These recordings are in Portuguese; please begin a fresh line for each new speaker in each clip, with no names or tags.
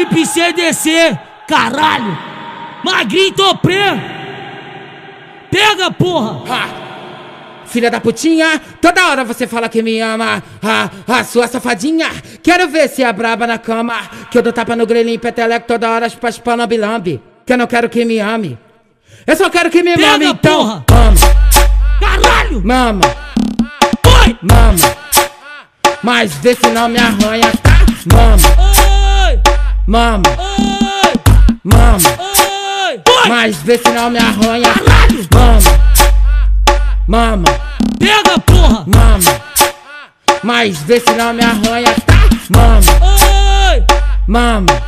Felipe CDC, caralho! Magrinho Topré! Pega, porra!
Filha da putinha, toda hora você fala que me ama. Sua safadinha, quero ver se é braba na cama. Que eu dou tapa no grelhinho, peteleco toda hora, chupa lambe-lambe. Que eu não quero que me ame. Eu só quero que me
Pega,
mame, então
porra.
mama.
Caralho!
Mama,
Oi!
mama. Mas vê se não me arranha, tá? Mama,
Oi!
mama,
Oi!
mama.
Oi! Oi!
Mas vê se não me arranha.
Caralho!
Mama, mama,
Pega, porra!
mama. Mas vê se não me arranha, tá? Mama,
Oi!
mama,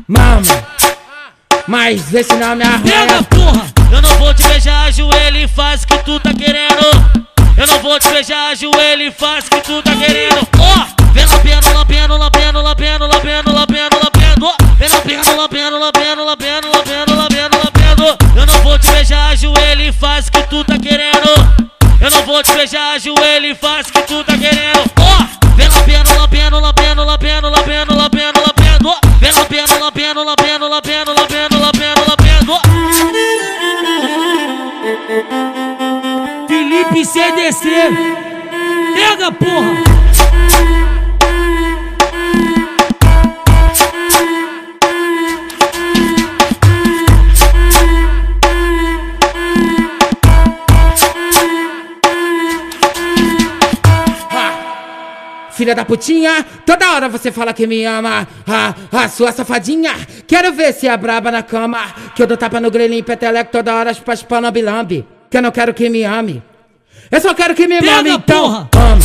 mama. Mas vê se não me
Pega,
arranha.
porra!
Eu não vou te beijar, ajoelho e faz o que tu tá querendo. Eu não vou te beijar, ajoelho e faz o que tu tá querendo. Vem lambendo, lambendo, lambendo, lambendo, lambendo, lambendo, lambendo. Vem lambendo, lambendo, lambendo, lambendo, lambendo, lambendo, lambendo. Eu não vou te beijar, ajoelho e faz o que tu tá querendo. Eu não vou te beijar, ajoelho e faz o que tu tá querendo. Vem lambendo, lambendo, lambendo, lambendo, lambendo, lambendo, lambendo. Vem lambendo, lambendo, lambendo, lambendo, lambendo, lambendo, lambendo.
Felipe CDC, pega, porra!
Filha da putinha, toda hora você fala que me ama. Sua safadinha, quero ver se é braba na cama. Que eu dou tapa no grelhinho, peteleco toda hora, chupa lambe-lambe. Que eu não quero que me ame. Eu só quero que me
Pega,
mame, então
porra.
mama,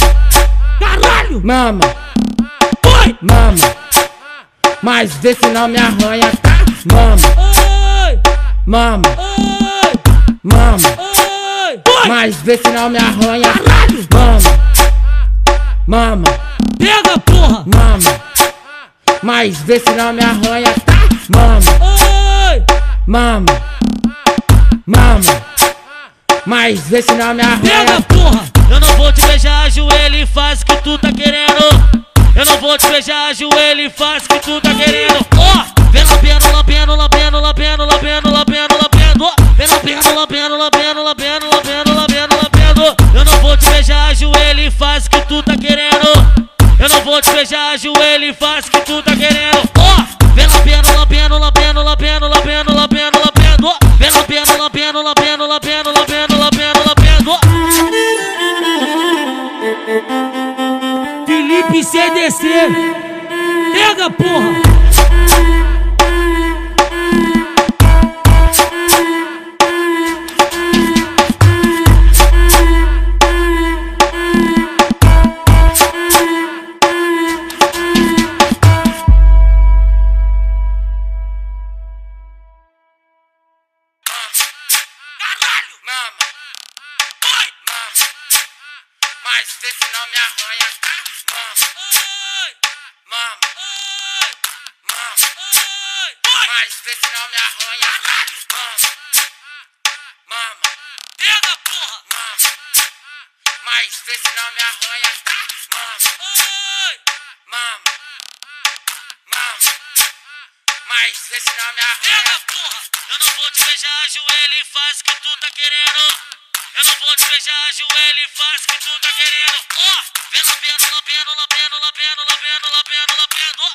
Caralho!
mama,
Oi!
mama. Mas vê se não me arranha, tá? Mama,
Oi!
mama,
Oi!
mama.
Oi! Oi!
Mas vê se não me arranha.
Caralho!
Mama, mama,
Pega, porra!
mama. Mas vê se não me arranha, tá? Mama,
Oi!
mama, mama. Mas vê se não me
Pega,
arranha.
porra!
Eu não vou te beijar, ajoelho e faz o que tu tá querendo. Eu não vou te beijar, ajoelho e faz o que tu tá querendo. Vem lambendo, lambendo, lambendo, lambendo, lambendo, lambendo, lambendo. Vem lambendo, lambendo, lambendo, lambendo, lambendo, lambendo, lambendo. Eu não vou te beijar, ajoelho e faz o que tu tá querendo. Eu não vou te beijar, ajoelho e faz o que tu tá querendo. Vem lambendo, lambendo, lambendo, lambendo, lambendo, lambendo, lambendo. Vem lambendo, lambendo, lambendo, lambendo, lambendo, lambendo, lambendo.
Felipe CDC, pega, porra!
Mama, oi, mama. Mas vê se não me arranha, tá? Mama,
Oi!
mama,
Oi!
mama.
Oi!
Mas vê se não me arranha. Mama, mama,
Pega, porra!
mama. Mas vê se não me arranha, tá? Mama,
Oi!
mama, mama. Mas vê se não me
Pega,
arranha.
porra!
Eu não vou te beijar, ajoelho e faz o que tu tá querendo. Eu não vou te beijar, ajoelho e faz o que tu tá querendo. Vem lambendo, lambendo, lambendo, lambendo, lambendo, lambendo, lambendo.